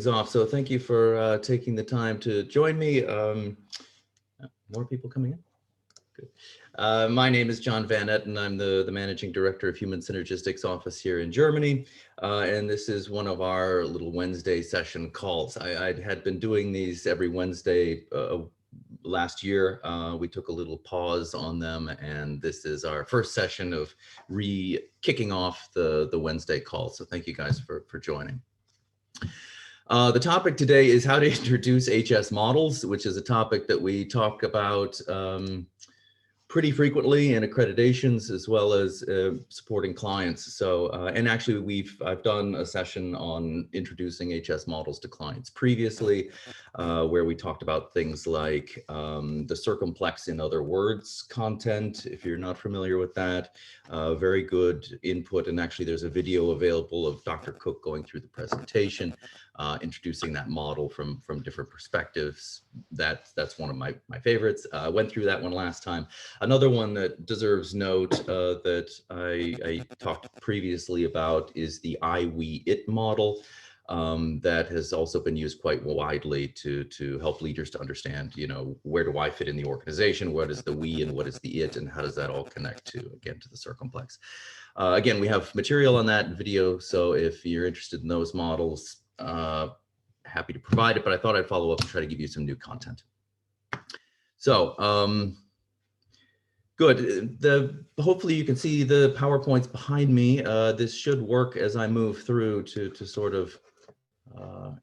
Off. So thank you for taking the time to join me. More people coming in? Good. My name is John van Etten. I'm the Managing Director of Human Synergistics Office here in Germany. And this is one of our little Wednesday session calls. I had been doing these every Wednesday last year. We took a little pause on them, and this is our first session of kicking off the Wednesday call. So thank you guys for joining. The topic today is how to introduce HS models, which is a topic that we talk about pretty frequently in accreditations as well as supporting clients. So, and actually I've done a session on introducing HS models to clients previously, where we talked about things like the Circumplex, in other words, content. If you're not familiar with that, very good input. And actually there's a video available of Dr. Cook going through the presentation, introducing that model from different perspectives. That's one of my favorites. I went through that one last time. Another one that deserves note that I talked previously about is the I, we, it model. That has also been used quite widely to help leaders to understand, where do I fit in the organization? What is the we and what is the it, and how does that all connect to the Circumplex? Again, we have material on that video, so if you're interested in those models, happy to provide it, but I thought I'd follow up and try to give you some new content. So, good. Hopefully you can see the PowerPoints behind me. This should work as I move through to sort of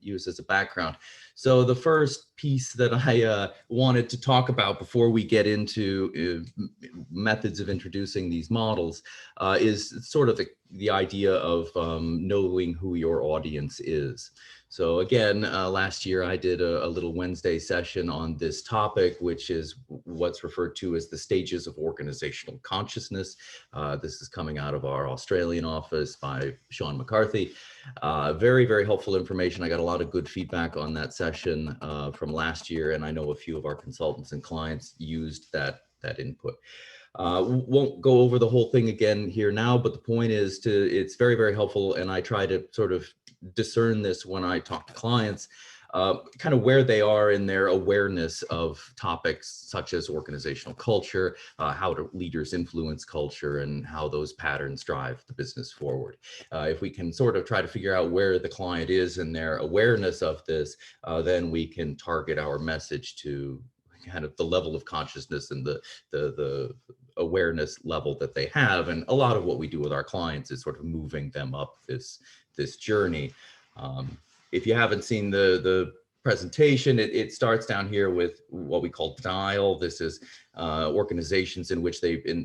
use as a background. So the first piece that I wanted to talk about before we get into methods of introducing these models is sort of the idea of knowing who your audience is. So again, last year I did a little Wednesday session on this topic, which is what's referred to as the stages of organizational consciousness. This is coming out of our Australian office by Sean McCarthy. Very, very helpful information. I got a lot of good feedback on that session from last year, and I know a few of our consultants and clients used that input. Won't go over the whole thing again here now, but the point is it's very, very helpful, and I try to sort of discern this when I talk to clients, kind of where they are in their awareness of topics such as organizational culture, how do leaders influence culture, and how those patterns drive the business forward. If we can sort of try to figure out where the client is in their awareness of this, then we can target our message to kind of the level of consciousness and the awareness level that they have. And a lot of what we do with our clients is sort of moving them up this journey. If you haven't seen the presentation, it starts down here with what we call denial. This is organizations in which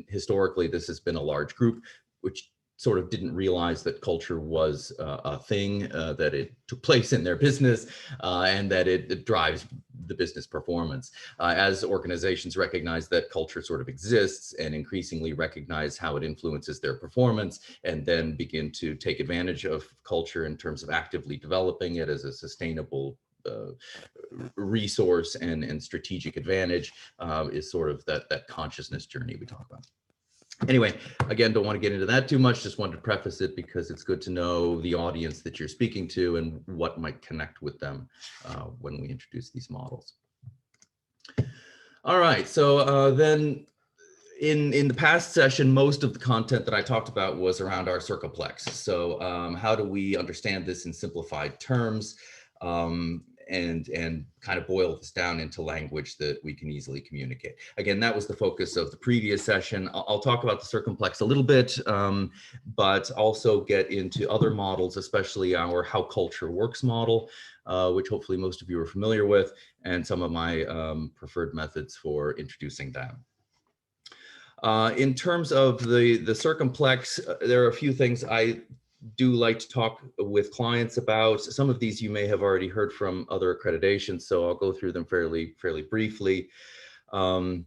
historically this has been a large group, which sort of didn't realize that culture was a thing, that it took place in their business, and that it drives the business performance. As organizations recognize that culture sort of exists and increasingly recognize how it influences their performance, and then begin to take advantage of culture in terms of actively developing it as a sustainable resource and strategic advantage, is sort of that consciousness journey we talk about. Anyway, again, don't want to get into that too much. Just wanted to preface it because it's good to know the audience that you're speaking to and what might connect with them when we introduce these models. All right, so then in the past session, most of the content that I talked about was around our Circumplex. So how do we understand this in simplified terms? And kind of boil this down into language that we can easily communicate. Again, that was the focus of the previous session. I'll talk about the Circumplex a little bit, but also get into other models, especially our How Culture Works model, which hopefully most of you are familiar with, and some of my preferred methods for introducing that. In terms of the Circumplex, there are a few things I do like to talk with clients about. Some of these you may have already heard from other accreditations, so I'll go through them fairly briefly. The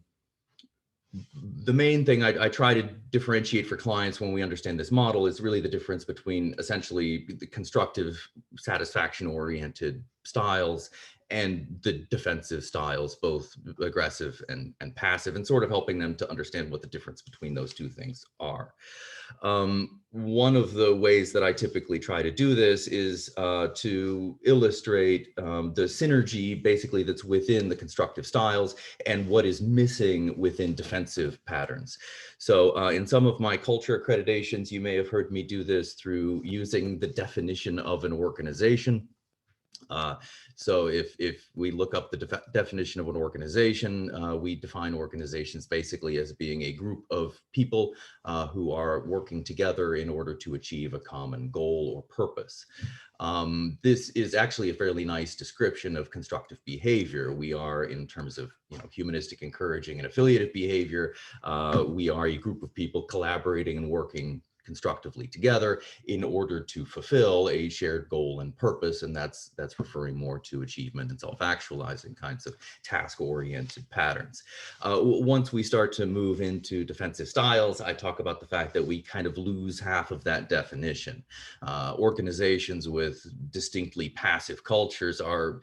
main thing I try to differentiate for clients when we understand this model is really the difference between essentially the constructive, satisfaction-oriented styles and the defensive styles, both aggressive and passive, and sort of helping them to understand what the difference between those two things are. One of the ways that I typically try to do this is to illustrate the synergy basically that's within the constructive styles and what is missing within defensive patterns. So in some of my culture accreditations, you may have heard me do this through using the definition of an organization. So if we look up the definition of an organization, we define organizations basically as being a group of people who are working together in order to achieve a common goal or purpose. This is actually a fairly nice description of constructive behavior. We are, in terms of humanistic, encouraging, and affiliative behavior, we are a group of people collaborating and working constructively together in order to fulfill a shared goal and purpose, and that's referring more to achievement and self-actualizing kinds of task-oriented patterns. Once we start to move into defensive styles, I talk about the fact that we kind of lose half of that definition. Organizations with distinctly passive cultures are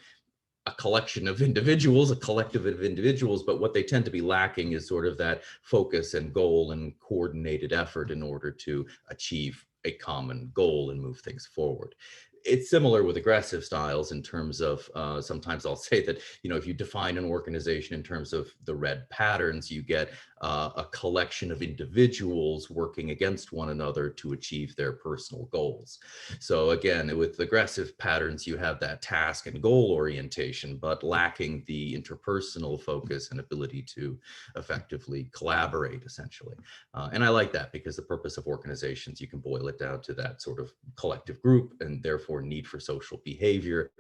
a collection of individuals, a collective of individuals, but what they tend to be lacking is sort of that focus and goal and coordinated effort in order to achieve a common goal and move things forward. It's similar with aggressive styles in terms of sometimes I'll say that, if you define an organization in terms of the red patterns, you get a collection of individuals working against one another to achieve their personal goals. So again, with aggressive patterns, you have that task and goal orientation, but lacking the interpersonal focus and ability to effectively collaborate, essentially. And I like that because the purpose of organizations, you can boil it down to that sort of collective group and therefore need for social behavior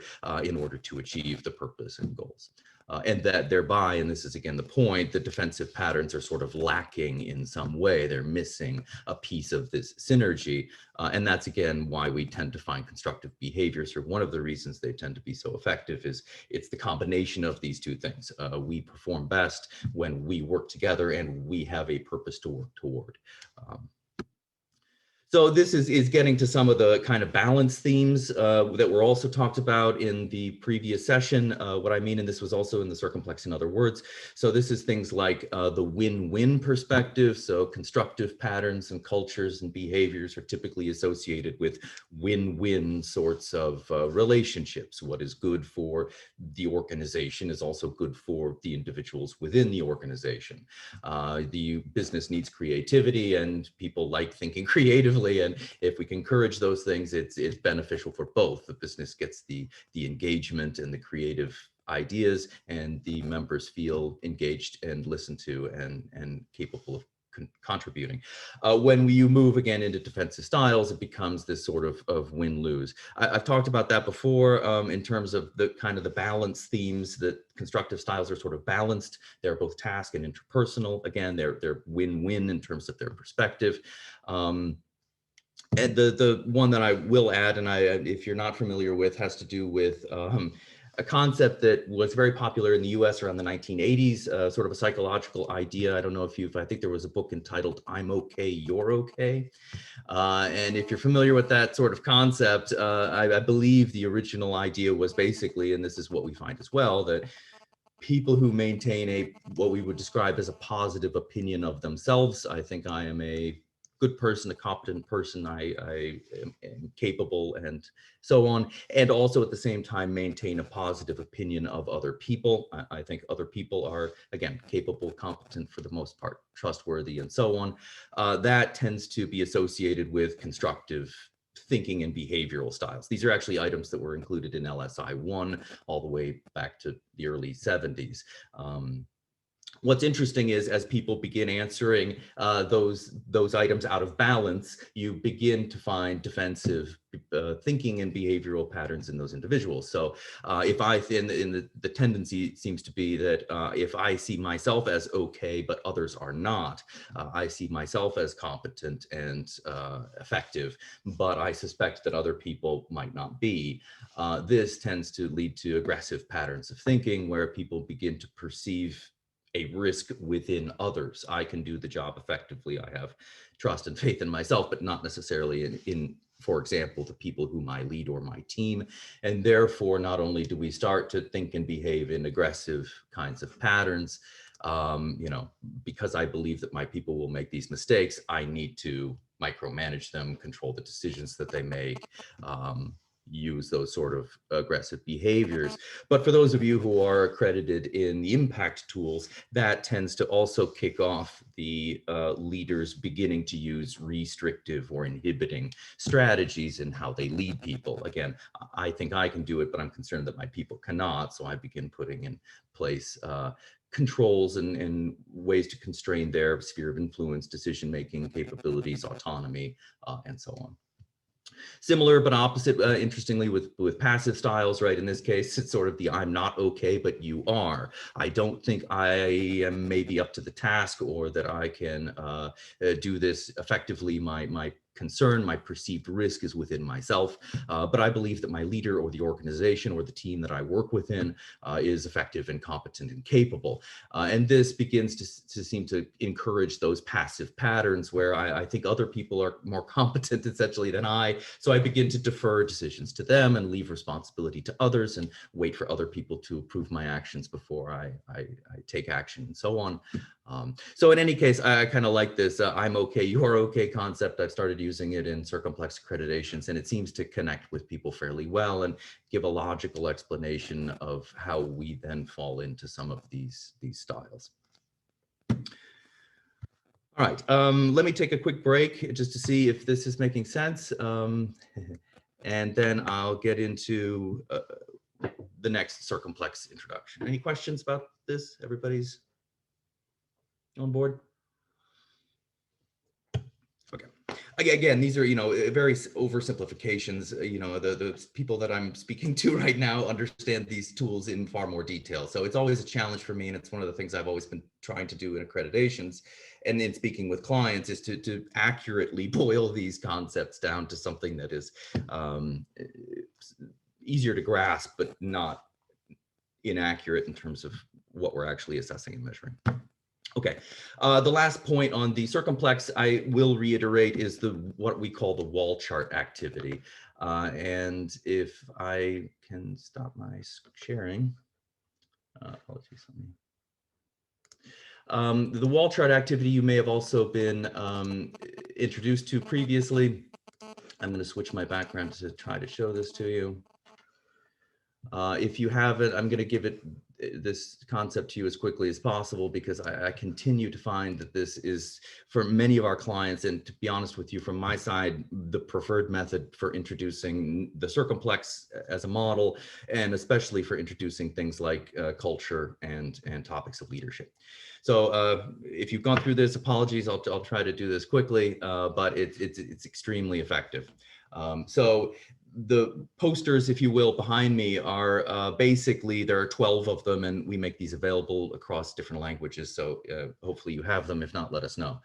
in order to achieve the purpose and goals. And that thereby, and this is again the point, the defensive patterns are sort of lacking in some way. They're missing a piece of this synergy. And that's again why we tend to find constructive behaviors, or one of the reasons they tend to be so effective is it's the combination of these two things. We perform best when we work together and we have a purpose to work toward. So this is getting to some of the kind of balance themes that were also talked about in the previous session. What I mean, and this was also in the Circumplex in other words. So this is things like the win-win perspective. So constructive patterns and cultures and behaviors are typically associated with win-win sorts of relationships. What is good for the organization is also good for the individuals within the organization. The business needs creativity and people like thinking creatively. And if we can encourage those things, it's beneficial for both. The business gets the engagement and the creative ideas, and the members feel engaged and listened to and capable of contributing. When you move again into defensive styles, it becomes this sort of win-lose. I've talked about that before in terms of the kind of the balance themes, that constructive styles are sort of balanced. They're both task and interpersonal. Again, they're win-win in terms of their perspective. And the one that I will add, and if you're not familiar with, has to do with a concept that was very popular in the US around the 1980s, sort of a psychological idea. I don't know if I think there was a book entitled I'm Okay, You're Okay. And if you're familiar with that sort of concept, I believe the original idea was basically, and this is what we find as well, that people who maintain what we would describe as a positive opinion of themselves, I think I am a good person, a competent person, I am capable, and so on. And also at the same time, maintain a positive opinion of other people. I think other people are, again, capable, competent for the most part, trustworthy, and so on. That tends to be associated with constructive thinking and behavioral styles. These are actually items that were included in LSI 1 all the way back to the early 70s. What's interesting is as people begin answering those items out of balance, you begin to find defensive thinking and behavioral patterns in those individuals. So if the tendency seems to be that if I see myself as okay, but others are not, I see myself as competent and effective, but I suspect that other people might not be. This tends to lead to aggressive patterns of thinking where people begin to perceive a risk within others. I can do the job effectively. I have trust and faith in myself, but not necessarily in for example, the people whom I lead or my team. And therefore, not only do we start to think and behave in aggressive kinds of patterns, because I believe that my people will make these mistakes, I need to micromanage them, control the decisions that they make, use those sort of aggressive behaviors. But for those of you who are accredited in the impact tools, that tends to also kick off the leaders beginning to use restrictive or inhibiting strategies in how they lead people. Again, I think I can do it, but I'm concerned that my people cannot. So I begin putting in place controls and ways to constrain their sphere of influence, decision-making capabilities, autonomy, and so on. Similar but opposite, interestingly, with passive styles, right? In this case, it's sort of the I'm not okay, but you are. I don't think I am maybe up to the task or that I can do this effectively. My concern, my perceived risk is within myself, but I believe that my leader or the organization or the team that I work within is effective and competent and capable. And this begins to seem to encourage those passive patterns where I think other people are more competent essentially than I, so I begin to defer decisions to them and leave responsibility to others and wait for other people to approve my actions before I take action and so on. So in any case, I kind of like this I'm okay, you're okay concept. I've started using it in Circumplex accreditations, and it seems to connect with people fairly well and give a logical explanation of how we then fall into some of these styles. All right, let me take a quick break just to see if this is making sense. And then I'll get into the next Circumplex introduction. Any questions about this? Everybody's on board? Okay. Again, these are, very oversimplifications. The people that I'm speaking to right now understand these tools in far more detail. So it's always a challenge for me. And it's one of the things I've always been trying to do in accreditations and in speaking with clients is to accurately boil these concepts down to something that is easier to grasp, but not inaccurate in terms of what we're actually assessing and measuring. Okay, the last point on the Circumplex I will reiterate is what we call the wall chart activity. And if I can stop my sharing, apologies. The wall chart activity you may have also been introduced to previously. I'm going to switch my background to try to show this to you. If you haven't, I'm going to give this concept to you as quickly as possible because I continue to find that this is, for many of our clients, and to be honest with you, from my side, the preferred method for introducing the Circumplex as a model, and especially for introducing things like culture and topics of leadership. So if you've gone through this, apologies, I'll try to do this quickly, but it's extremely effective. So the posters, if you will, behind me are basically, there are 12 of them, and we make these available across different languages. So hopefully you have them. If not, let us know.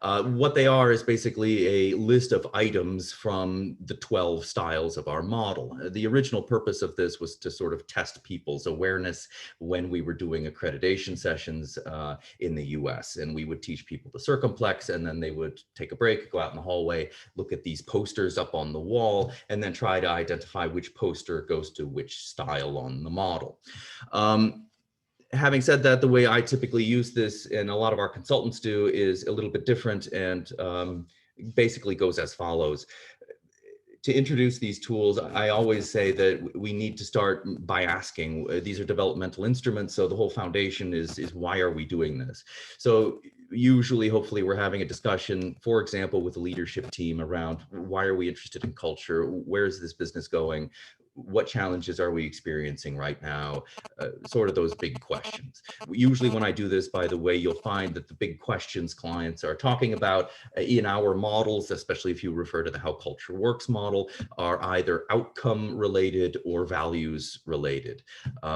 What they are is basically a list of items from the 12 styles of our model. The original purpose of this was to sort of test people's awareness when we were doing accreditation sessions in the US. And we would teach people the Circumplex, and then they would take a break, go out in the hallway, look at these posters up on the wall, and then try to identify which poster goes to which style on the model. Having said that, the way I typically use this, and a lot of our consultants do, is a little bit different and basically goes as follows. To introduce these tools, I always say that we need to start by asking. These are developmental instruments, so the whole foundation is why are we doing this? So usually, hopefully, we're having a discussion, for example, with the leadership team around why are we interested in culture? Where is this business going? What challenges are we experiencing right now? Sort of those big questions. Usually when I do this, by the way, you'll find that the big questions clients are talking about in our models, especially if you refer to the How Culture Works model, are either outcome related or values related.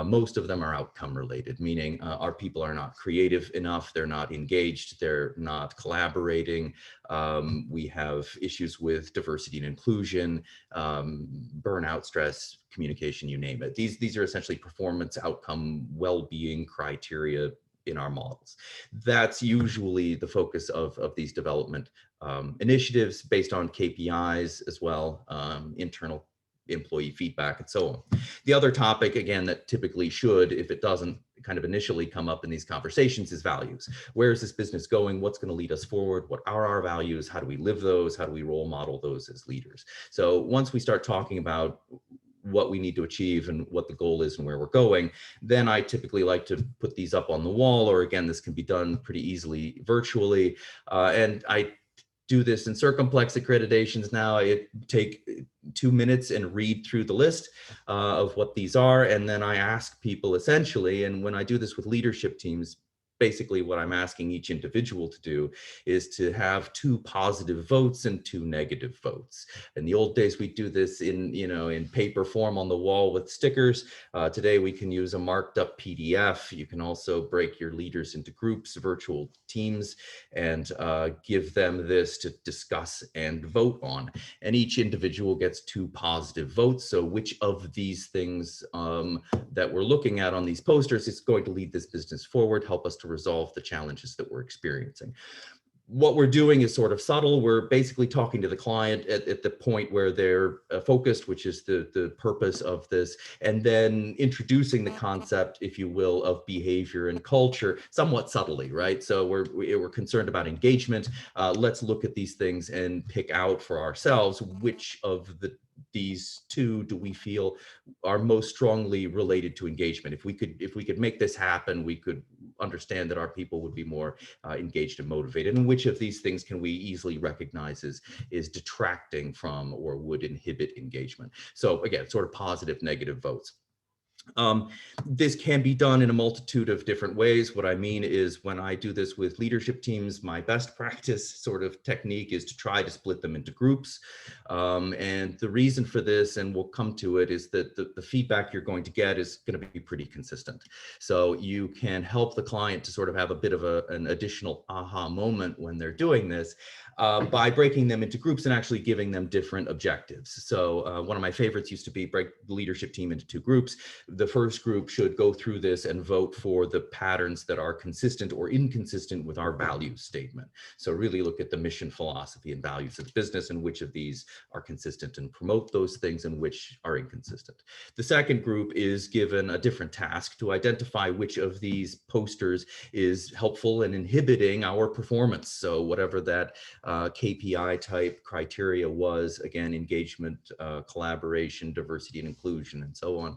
Most of them are outcome related, meaning our people are not creative enough, they're not engaged, they're not collaborating. We have issues with diversity and inclusion, burnout, stress, communication, you name it. These are essentially performance outcome, well-being criteria in our models. That's usually the focus of these development initiatives based on KPIs as well, internal employee feedback and so on. The other topic, again, that typically should, if it doesn't kind of initially come up in these conversations, is values. Where is this business going? What's going to lead us forward? What are our values? How do we live those? How do we role model those as leaders? So once we start talking about what we need to achieve and what the goal is and where we're going, then I typically like to put these up on the wall, or again, this can be done pretty easily virtually. And I do this in Circumplex accreditations now. I take 2 minutes and read through the list of what these are. And then I ask people essentially, and when I do this with leadership teams, basically what I'm asking each individual to do is to have 2 positive votes and 2 negative votes. In the old days, we do this in, in paper form on the wall with stickers. Today, we can use a marked up PDF. You can also break your leaders into groups, virtual teams, and give them this to discuss and vote on. And each individual gets 2 positive votes. So which of these things that we're looking at on these posters is going to lead this business forward, help us to resolve the challenges that we're experiencing. What we're doing is sort of subtle. We're basically talking to the client at the point where they're focused, which is the purpose of this, and then introducing the concept, if you will, of behavior and culture somewhat subtly, right? So we're concerned about engagement. Let's look at these things and pick out for ourselves which of these 2 do we feel are most strongly related to engagement. If we could make this happen, we could understand that our people would be more engaged and motivated. And which of these things can we easily recognize is detracting from or would inhibit engagement? So again, sort of positive, negative votes. This can be done in a multitude of different ways. What I mean is when I do this with leadership teams, my best practice sort of technique is to try to split them into groups. And the reason for this, and we'll come to it, is that the feedback you're going to get is going to be pretty consistent. So you can help the client to sort of have a bit of an additional aha moment when they're doing this by breaking them into groups and actually giving them different objectives. So one of my favorites used to be break the leadership team into 2 groups. The first group should go through this and vote for the patterns that are consistent or inconsistent with our value statement. So really look at the mission, philosophy, and values of the business and which of these are consistent and promote those things and which are inconsistent. The second group is given a different task to identify which of these posters is helpful in inhibiting our performance. So whatever that KPI type criteria was, again, engagement, collaboration, diversity and inclusion, and so on.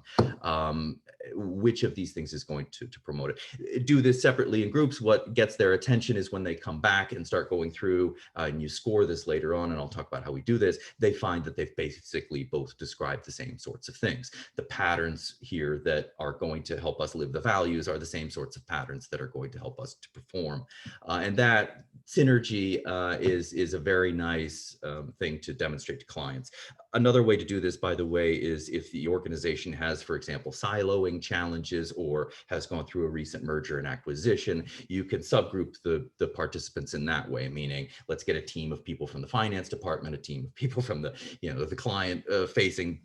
Which of these things is going to promote it? Do this separately in groups. What gets their attention is when they come back and start going through, and you score this later on, and I'll talk about how we do this, they find that they've basically both described the same sorts of things. The patterns here that are going to help us live the values are the same sorts of patterns that are going to help us to perform. And that synergy is a very nice thing to demonstrate to clients. Another way to do this, by the way, is if the organization has, for example, siloing challenges or has gone through a recent merger and acquisition, you can subgroup the participants in that way, meaning let's get a team of people from the finance department, a team of people from the client facing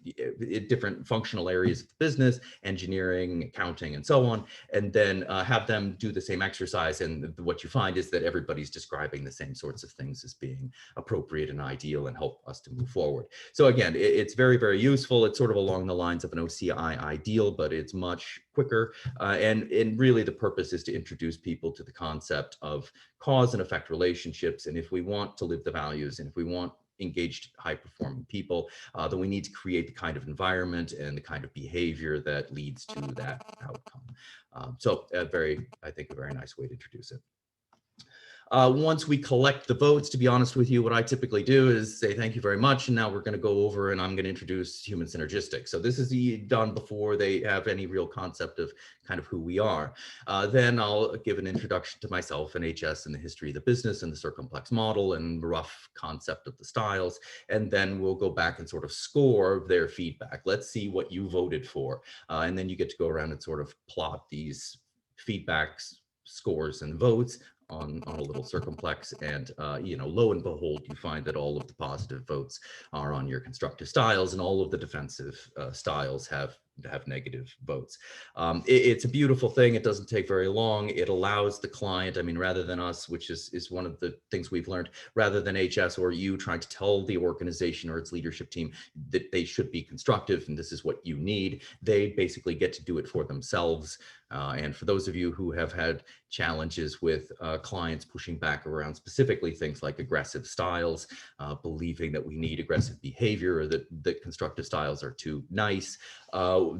different functional areas of the business, engineering, accounting, and so on, and then have them do the same exercise. And what you find is that everybody's describing the same sorts of things as being appropriate and ideal and help us to move forward. So again, it's very, very useful. It's sort of along the lines of an OCI ideal, but it's much quicker. And really the purpose is to introduce people to the concept of cause and effect relationships. And if we want to live the values, and if we want engaged, high-performing people, then we need to create the kind of environment and the kind of behavior that leads to that outcome. So I think a very nice way to introduce it. Once we collect the votes, to be honest with you, what I typically do is say, thank you very much. And now we're going to go over and I'm going to introduce human synergistics. So this is done before they have any real concept of kind of who we are. Then I'll give an introduction to myself and HS and the history of the business and the Circumplex model and rough concept of the styles. And then we'll go back and sort of score their feedback. Let's see what you voted for. And then you get to go around and sort of plot these feedbacks, scores, and votes on a little Circumplex, and lo and behold, you find that all of the positive votes are on your constructive styles and all of the defensive styles have have negative votes. It's a beautiful thing. It doesn't take very long. It allows the client, I mean, rather than us, which is one of the things we've learned, rather than HS or you trying to tell the organization or its leadership team that they should be constructive and this is what you need, they basically get to do it for themselves. And for those of you who have had challenges with clients pushing back around specifically things like aggressive styles, believing that we need aggressive behavior or that constructive styles are too nice,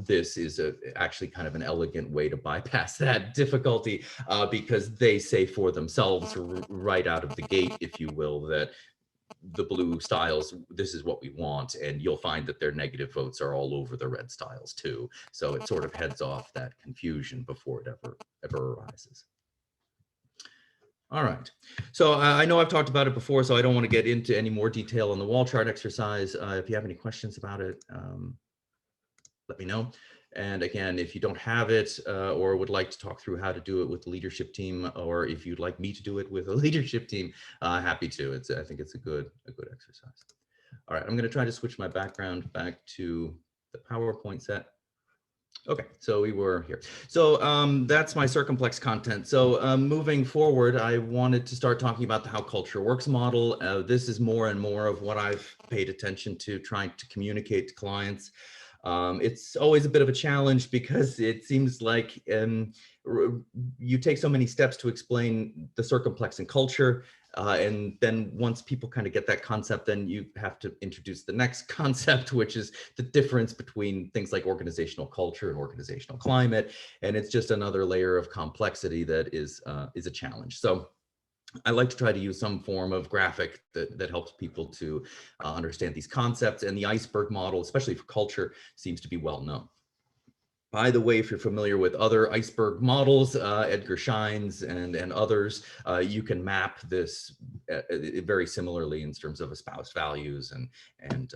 this is actually kind of an elegant way to bypass that difficulty because they say for themselves right out of the gate, if you will, that the blue styles, this is what we want, and you'll find that their negative votes are all over the red styles too. So it sort of heads off that confusion before it ever arises. All right, so I know I've talked about it before, so I don't want to get into any more detail on the wall chart exercise. If you have any questions about it, let me know. And again, if you don't have it or would like to talk through how to do it with the leadership team, or if you'd like me to do it with a leadership team, happy to. I think it's a good exercise. All right, I'm going to try to switch my background back to the PowerPoint set. Okay, so we were here. So that's my Circumplex content. So moving forward, I wanted to start talking about the How Culture Works model. This is more and more of what I've paid attention to trying to communicate to clients. It's always a bit of a challenge because it seems like you take so many steps to explain the Circumplex and culture. And then once people kind of get that concept, then you have to introduce the next concept, which is the difference between things like organizational culture and organizational climate. And it's just another layer of complexity that is a challenge. So I like to try to use some form of graphic that helps people to understand these concepts, and the iceberg model, especially for culture, seems to be well known. By the way, if you're familiar with other iceberg models, Edgar Scheins and others, you can map this very similarly in terms of espoused values and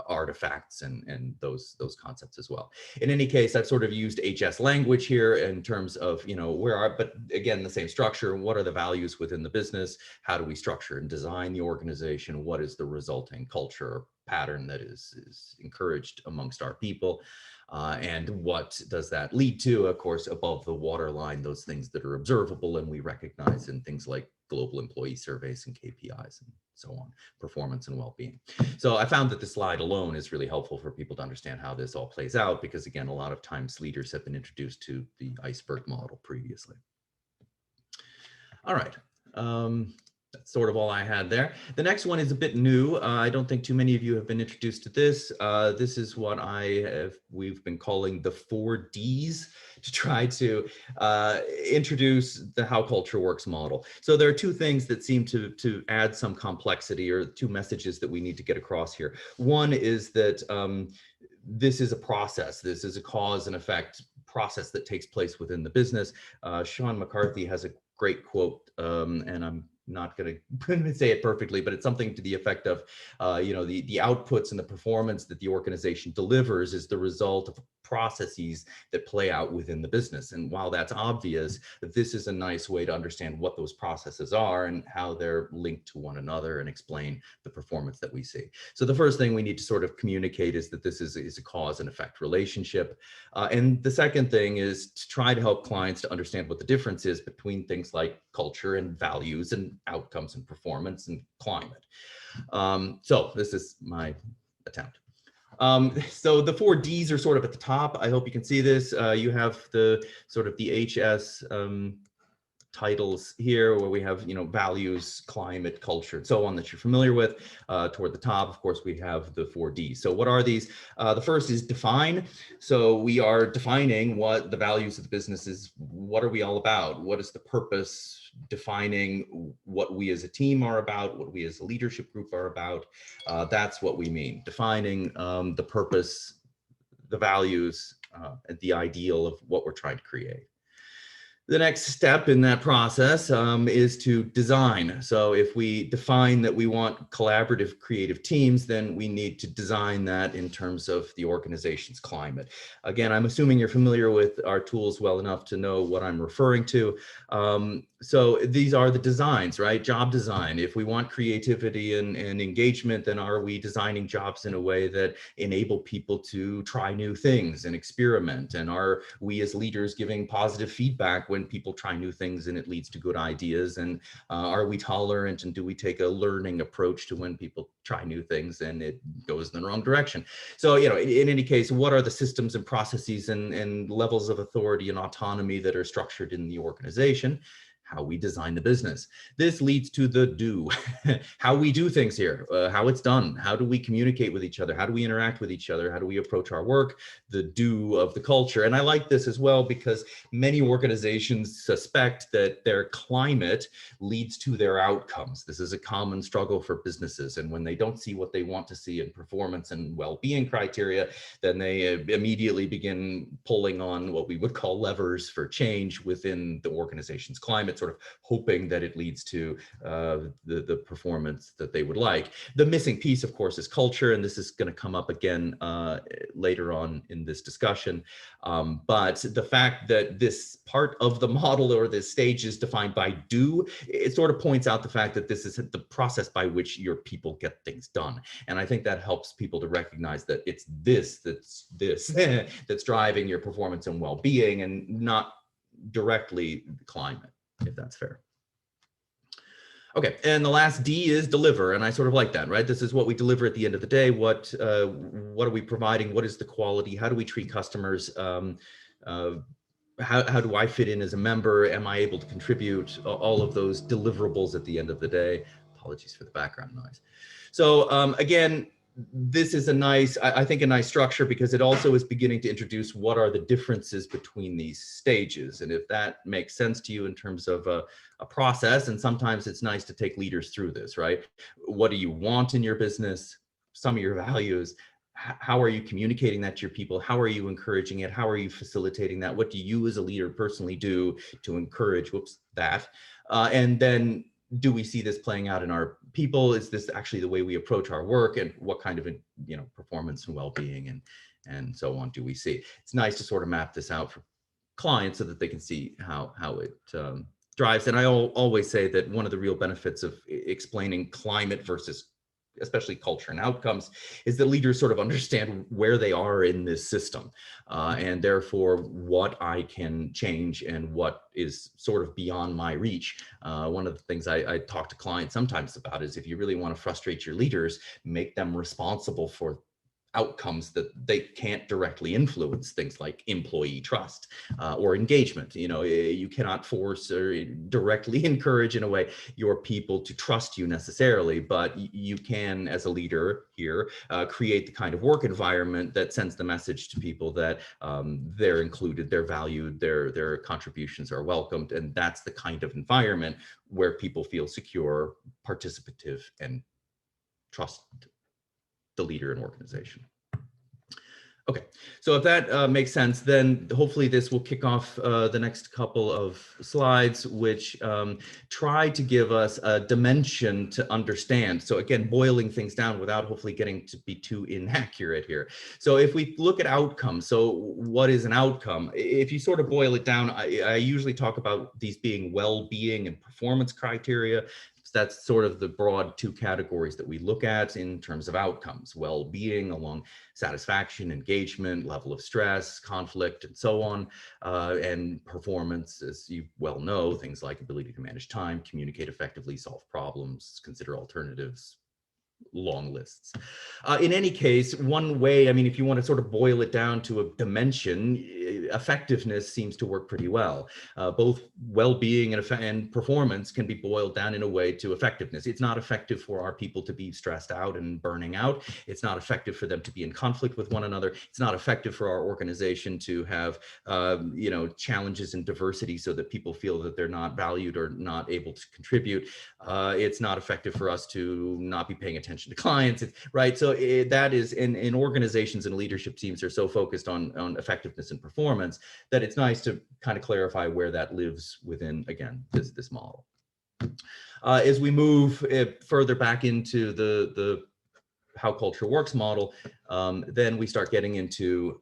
artifacts and those concepts as well. In any case, I've sort of used HS language here in terms of, you know, but again, the same structure. What are the values within the business? How do we structure and design the organization? What is the resulting culture pattern that is encouraged amongst our people? And what does that lead to? Of course, above the waterline, those things that are observable and we recognize in things like global employee surveys and KPIs and so on, performance and well-being. So I found that this slide alone is really helpful for people to understand how this all plays out, because again, a lot of times leaders have been introduced to the iceberg model previously. All right. That's sort of all I had there. The next one is a bit new. I don't think too many of you have been introduced to this. This is what we've been calling the 4 Ds to try to introduce the How Culture Works model. So there are 2 things that seem to add some complexity, or 2 messages that we need to get across here. One is that this is a process. This is a cause and effect process that takes place within the business. Sean McCarthy has a great quote, and I'm not going to say it perfectly, but it's something to the effect of, you know, the outputs and the performance that the organization delivers is the result of processes that play out within the business. And while that's obvious, this is a nice way to understand what those processes are and how they're linked to one another and explain the performance that we see. So the first thing we need to sort of communicate is that this is a cause and effect relationship. And the second thing is to try to help clients to understand what the difference is between things like culture and values and outcomes and performance and climate. So this is my attempt. So the 4 Ds are sort of at the top. I hope you can see this. You have the sort of the HS titles here, where we have, you know, values, climate, culture, and so on, that you're familiar with. Toward the top, of course, we have the 4 Ds. So what are these? The first is define. So we are defining what the values of the business is. What are we all about? What is the purpose? Defining what we as a team are about, what we as a leadership group are about. That's what we mean. Defining the purpose, the values, and the ideal of what we're trying to create. The next step in that process is to design. So if we define that we want collaborative, creative teams, then we need to design that in terms of the organization's climate. Again, I'm assuming you're familiar with our tools well enough to know what I'm referring to. So these are the designs, right? Job design. If we want creativity and engagement, then are we designing jobs in a way that enable people to try new things and experiment? And are we as leaders giving positive feedback when people try new things and it leads to good ideas? And are we tolerant, and do we take a learning approach to when people try new things and it goes in the wrong direction? So, you know, in any case, what are the systems and processes and levels of authority and autonomy that are structured in the organization? How we design the business. This leads to the do, how we do things here, how it's done, how do we communicate with each other, how do we interact with each other, how do we approach our work, the do of the culture. And I like this as well because many organizations suspect that their climate leads to their outcomes. This is a common struggle for businesses, and when they don't see what they want to see in performance and well-being criteria, then they immediately begin pulling on what we would call levers for change within the organization's climate, sort of hoping that it leads to the performance that they would like. The missing piece, of course, is culture, and this is going to come up again later on in this discussion. But the fact that this part of the model or this stage is defined by do, it sort of points out the fact that this is the process by which your people get things done. And I think that helps people to recognize that it's this that's driving your performance and well-being, and not directly climate, if that's fair. Okay, and the last D is deliver, and I sort of like that, right? This is what we deliver at the end of the day. What are we providing? What is the quality? How do we treat customers? How do I fit in as a member? Am I able to contribute? All of those deliverables at the end of the day. Apologies for the background noise. So again, this is a nice, I think, a nice structure, because it also is beginning to introduce what are the differences between these stages. And if that makes sense to you in terms of a process, and sometimes it's nice to take leaders through this, right? What do you want in your business? Some of your values. How are you communicating that to your people? How are you encouraging it? How are you facilitating that? What do you as a leader personally do to encourage that? And then, do we see this playing out in our people? Is this actually the way we approach our work? And what kind of, you know, performance and well-being and so on do we see? It's nice to sort of map this out for clients so that they can see how it drives. And I always say that one of the real benefits of explaining climate versus especially culture and outcomes is that leaders sort of understand where they are in this system, and therefore what I can change and what is sort of beyond my reach. One of the things I talk to clients sometimes about is, if you really want to frustrate your leaders, make them responsible for outcomes that they can't directly influence, things like employee trust or engagement. You know, you cannot force or directly encourage in a way your people to trust you necessarily, but you can, as a leader here, create the kind of work environment that sends the message to people that they're included, they're valued, their contributions are welcomed. And that's the kind of environment where people feel secure, participative, and trust the leader and organization. Okay, so if that makes sense, then hopefully this will kick off the next couple of slides, which try to give us a dimension to understand. So again, boiling things down without hopefully getting to be too inaccurate here. So if we look at outcomes, so what is an outcome? If you sort of boil it down, I usually talk about these being well-being and performance criteria. That's sort of the broad two categories that we look at in terms of outcomes: well-being along satisfaction, engagement, level of stress, conflict, and so on, and performance, as you well know, things like ability to manage time, communicate effectively, solve problems, consider alternatives, long lists. In any case, one way, I mean, if you want to sort of boil it down to a dimension, effectiveness seems to work pretty well. Both well-being and performance can be boiled down in a way to effectiveness. It's not effective for our people to be stressed out and burning out. It's not effective for them to be in conflict with one another. It's not effective for our organization to have, you know, challenges and diversity so that people feel that they're not valued or not able to contribute. It's not effective for us to not be paying attention to clients, right? So that is in organizations and leadership teams are so focused on effectiveness and performance that it's nice to kind of clarify where that lives within, again, this model. As we move further back into the how culture works model, then we start getting into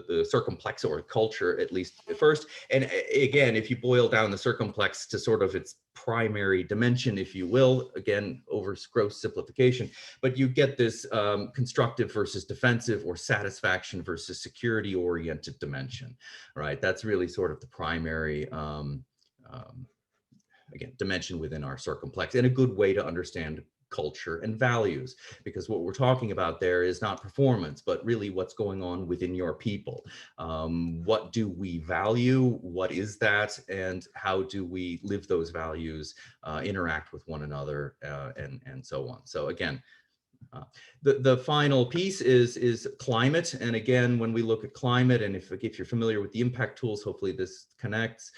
the circumplex or culture, at least at first. And again, if you boil down the circumplex to sort of its primary dimension, if you will, again, over gross simplification, but you get this constructive versus defensive, or satisfaction versus security oriented dimension, right? That's really sort of the primary again, dimension within our circumplex, and a good way to understand culture and values, because what we're talking about there is not performance, but really what's going on within your people. What do we value? What is that? And how do we live those values, interact with one another, and so on. So again, the final piece is climate. And again, when we look at climate, and if you're familiar with the impact tools, hopefully this connects.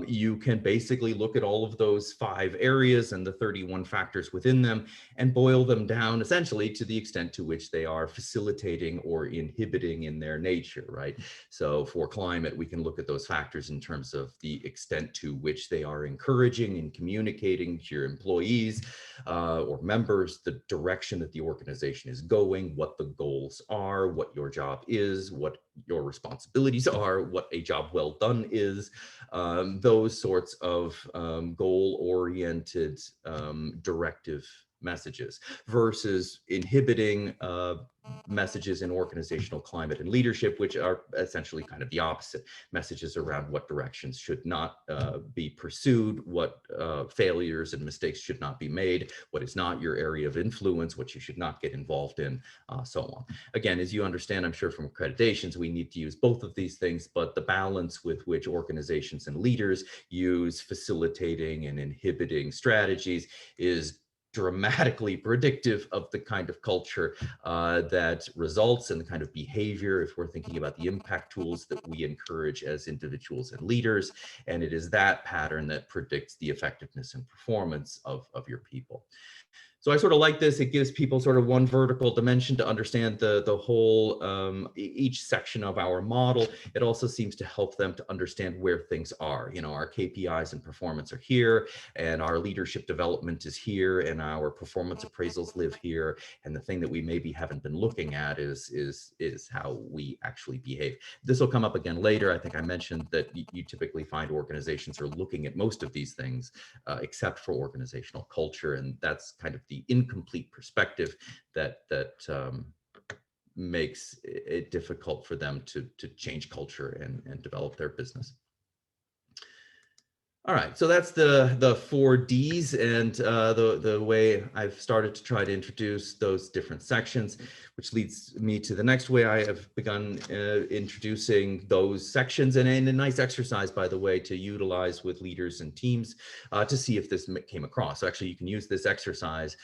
You can basically look at all of those 5 areas and the 31 factors within them and boil them down essentially to the extent to which they are facilitating or inhibiting in their nature, right? So for climate, we can look at those factors in terms of the extent to which they are encouraging and communicating to your employees or members the direction that the organization is going, what the goals are, what your job is, what your responsibilities are, what a job well done is. Those sorts of goal-oriented directive messages versus inhibiting messages in organizational climate and leadership, which are essentially kind of the opposite. Messages around what directions should not be pursued, what failures and mistakes should not be made, what is not your area of influence, what you should not get involved in, so on. Again, as you understand, I'm sure from accreditations, we need to use both of these things, but the balance with which organizations and leaders use facilitating and inhibiting strategies is dramatically predictive of the kind of culture that results in the kind of behavior, if we're thinking about the impact tools that we encourage as individuals and leaders. And it is that pattern that predicts the effectiveness and performance of your people. So I sort of like this. It gives people sort of one vertical dimension to understand the whole, each section of our model. It also seems to help them to understand where things are. You know, our KPIs and performance are here, and our leadership development is here, and our performance appraisals live here. And the thing that we maybe haven't been looking at is how we actually behave. This will come up again later. I think I mentioned that you typically find organizations are looking at most of these things, except for organizational culture, and that's kind of the incomplete perspective that makes it difficult for them to change culture and develop their business. All right, so that's the 4 Ds, and the way I've started to try to introduce those different sections, which leads me to the next way I have begun introducing those sections, and a nice exercise, by the way, to utilize with leaders and teams to see if this came across. So actually, you can use this exercise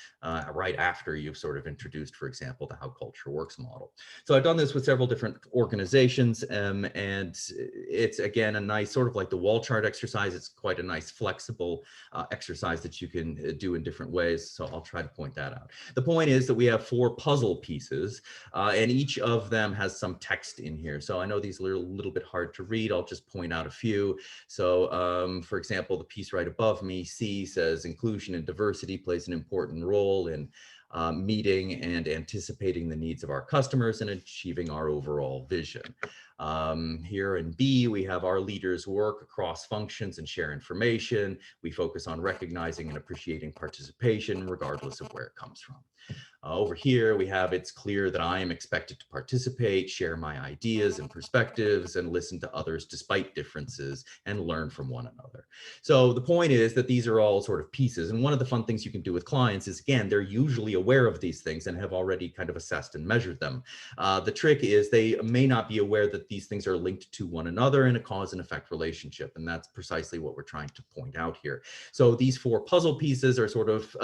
right after you've sort of introduced, for example, the How Culture Works model. So I've done this with several different organizations, and it's, again, a nice sort of like the wall chart exercise. It's quite a nice flexible exercise that you can do in different ways. So I'll try to point that out. The point is that we have 4 puzzle pieces, and each of them has some text in here. So I know these are a little bit hard to read. I'll just point out a few. So for example, the piece right above me, C, says inclusion and diversity plays an important role in meeting and anticipating the needs of our customers and achieving our overall vision. Here in B, we have our leaders work across functions and share information. We focus on recognizing and appreciating participation, regardless of where it comes from. Over here, we have it's clear that I am expected to participate, share my ideas and perspectives, and listen to others despite differences and learn from one another. So the point is that these are all sort of pieces. And one of the fun things you can do with clients is, again, they're usually aware of these things and have already kind of assessed and measured them. The trick is they may not be aware that these things are linked to one another in a cause and effect relationship. And that's precisely what we're trying to point out here. So these 4 puzzle pieces are sort of,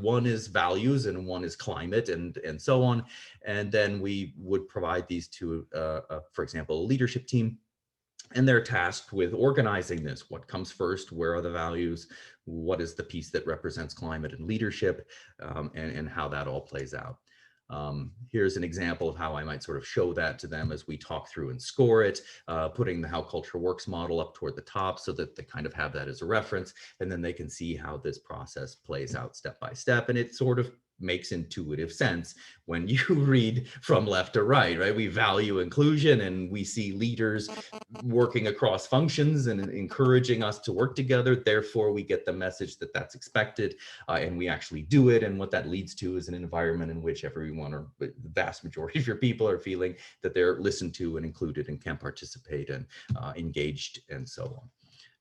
one is values and one is climate and so on. And then we would provide these to, for example, a leadership team. And they're tasked with organizing this. What comes first? Where are the values? What is the piece that represents climate and leadership, and how that all plays out? Here's an example of how I might sort of show that to them as we talk through and score it, putting the How Culture Works model up toward the top so that they kind of have that as a reference, and then they can see how this process plays out step by step. And it sort of makes intuitive sense when you read from left to right? We value inclusion, and we see leaders working across functions and encouraging us to work together. Therefore, we get the message that that's expected, and we actually do it. And what that leads to is an environment in which everyone, or the vast majority of your people, are feeling that they're listened to and included and can participate and engaged and so on.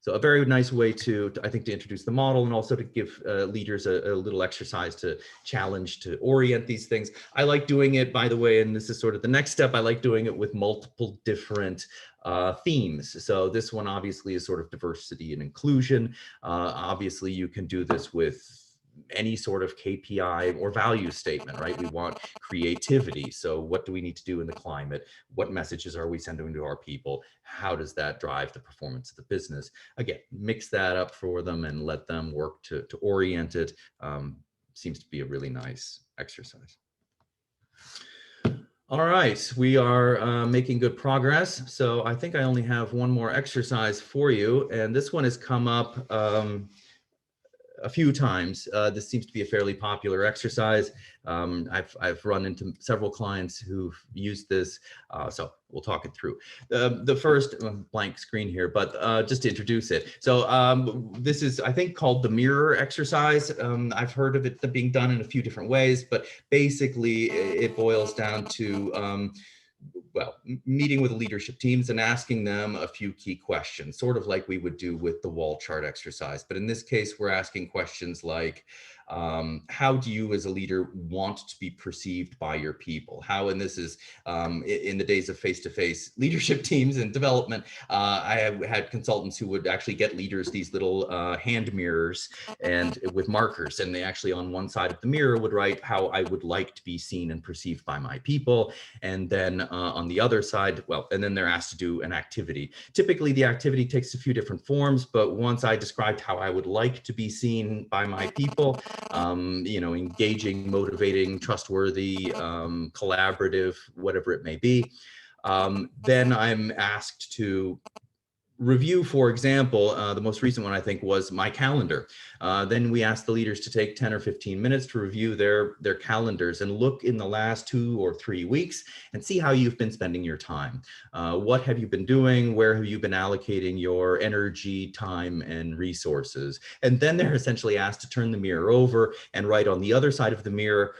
So a very nice way to I think, to introduce the model, and also to give leaders a little exercise to challenge, to orient these things. I like doing it, by the way, and this is sort of the next step, I like doing it with multiple different themes. So this one obviously is sort of diversity and inclusion. Obviously, you can do this with any sort of KPI or value statement, right? We want creativity. So what do we need to do in the climate? What messages are we sending to our people? How does that drive the performance of the business? Again, mix that up for them and let them work to orient it. Seems to be a really nice exercise. All right, we are making good progress. So I think I only have one more exercise for you, and this one has come up a few times. This seems to be a fairly popular exercise. I've run into several clients who've used this, so we'll talk it through. The first blank screen here, but just to introduce it. So this is, I think, called the mirror exercise. I've heard of it being done in a few different ways, but basically it boils down to well, meeting with leadership teams and asking them a few key questions, sort of like we would do with the wall chart exercise. But in this case, we're asking questions like, how do you as a leader want to be perceived by your people? How, and this is in the days of face-to-face leadership teams and development, I have had consultants who would actually get leaders these little hand mirrors and with markers, and they actually on one side of the mirror would write how I would like to be seen and perceived by my people. And then on the other side, well, and then they're asked to do an activity. Typically the activity takes a few different forms, but once I described how I would like to be seen by my people, you know, engaging, motivating, trustworthy, collaborative, whatever it may be, then I'm asked to review, for example, the most recent one I think was my calendar. Then we asked the leaders to take 10 or 15 minutes to review their calendars and look in the last 2 or 3 weeks and see how you've been spending your time. What have you been doing? Where have you been allocating your energy, time, and resources? And then they're essentially asked to turn the mirror over and write on the other side of the mirror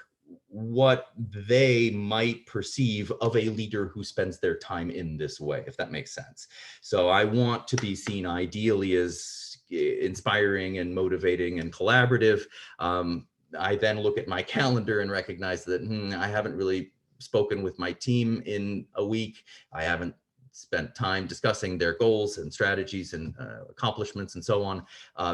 what they might perceive of a leader who spends their time in this way, if that makes sense. So I want to be seen ideally as inspiring and motivating and collaborative. I then look at my calendar and recognize that I haven't really spoken with my team in a week. I haven't spent time discussing their goals and strategies and accomplishments and so on.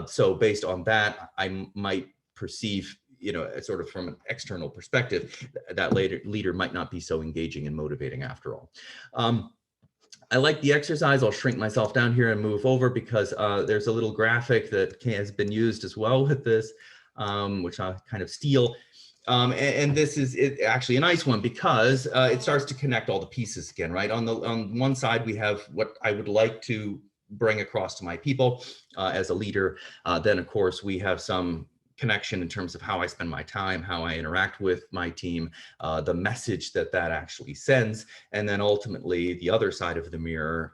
So based on that, I might perceive, you know, sort of from an external perspective, that leader might not be so engaging and motivating after all. I like the exercise. I'll shrink myself down here and move over because there's a little graphic that has been used as well with this, which I'll kind of steal. And this is actually a nice one because it starts to connect all the pieces again, right? On one side, we have what I would like to bring across to my people as a leader. Then, of course, we have some connection in terms of how I spend my time, how I interact with my team, the message that actually sends, and then ultimately the other side of the mirror,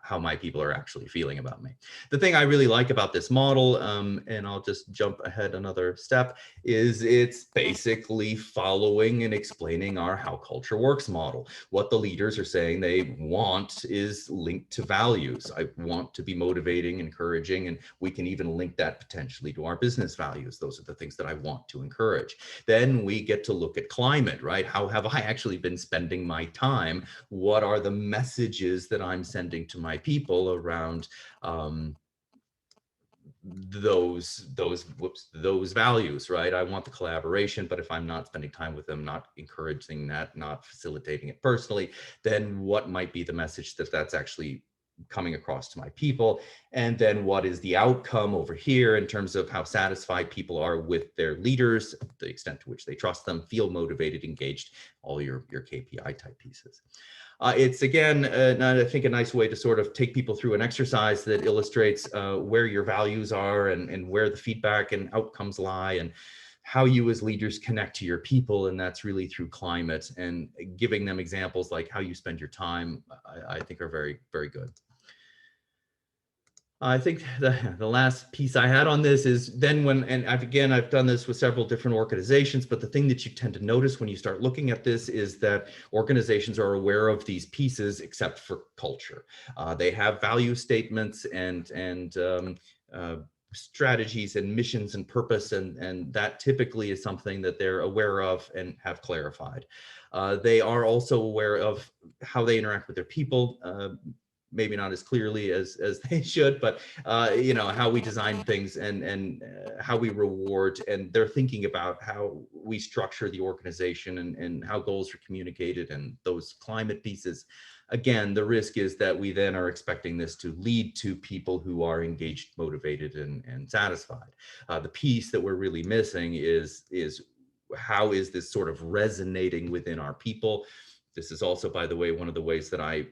how my people are actually feeling about me. The thing I really like about this model, and I'll just jump ahead another step, is it's basically following and explaining our how culture works model. What the leaders are saying they want is linked to values. I want to be motivating, encouraging, and we can even link that potentially to our business values. Those are the things that I want to encourage. Then we get to look at climate, right? How have I actually been spending my time? What are the messages that I'm sending to my people around those values, right? I want the collaboration, but if I'm not spending time with them, not encouraging that, not facilitating it personally, then what might be the message that's actually coming across to my people? And then what is the outcome over here in terms of how satisfied people are with their leaders, the extent to which they trust them, feel motivated, engaged, all your KPI type pieces. It's again, I think, a nice way to sort of take people through an exercise that illustrates where your values are and where the feedback and outcomes lie, and how you as leaders connect to your people, and that's really through climate, and giving them examples like how you spend your time, I think are very, very good. I think the last piece I had on this is then when, and I've done this with several different organizations, but the thing that you tend to notice when you start looking at this is that organizations are aware of these pieces except for culture. They have value statements and strategies and missions and purpose, and that typically is something that they're aware of and have clarified. They are also aware of how they interact with their people, maybe not as clearly as they should, but you know, how we design things and how we reward, and they're thinking about how we structure the organization and how goals are communicated and those climate pieces. Again, the risk is that we then are expecting this to lead to people who are engaged, motivated, and satisfied. The piece that we're really missing is how is this sort of resonating within our people? This is also, by the way, one of the ways that I,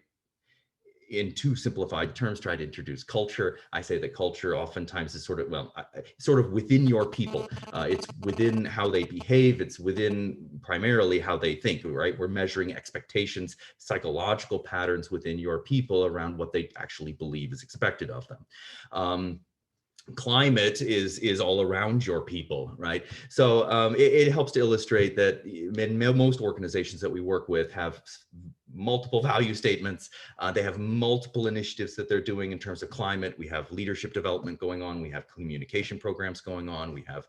in too simplified terms, try to introduce culture. I say that culture oftentimes is sort of, well, sort of within your people. It's within how they behave. It's within primarily how they think, right? We're measuring expectations, psychological patterns within your people around what they actually believe is expected of them. Climate is all around your people, right? So it helps to illustrate that in most organizations that we work with have multiple value statements. They have multiple initiatives that they're doing in terms of climate. We have leadership development going on. We have communication programs going on. We have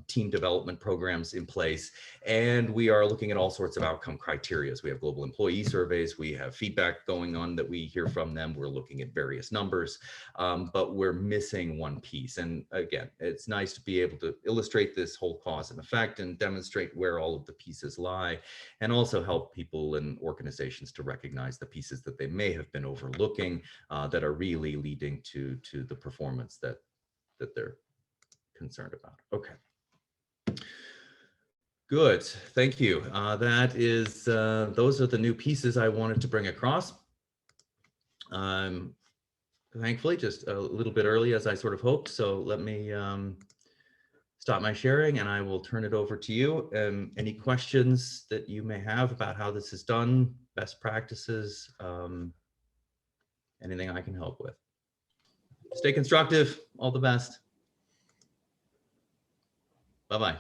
team development programs in place. And we are looking at all sorts of outcome criteria. We have global employee surveys. We have feedback going on that we hear from them. We're looking at various numbers, but we're missing one piece. And again, it's nice to be able to illustrate this whole cause and effect and demonstrate where all of the pieces lie, and also help people and organizations to recognize the pieces that they may have been overlooking that are really leading to the performance that they're concerned about. Okay. Good, thank you. That is, those are the new pieces I wanted to bring across. Thankfully, just a little bit early as I sort of hoped. So let me stop my sharing and I will turn it over to you. Any questions that you may have about how this is done, best practices, anything I can help with. Stay constructive, all the best. Bye-bye.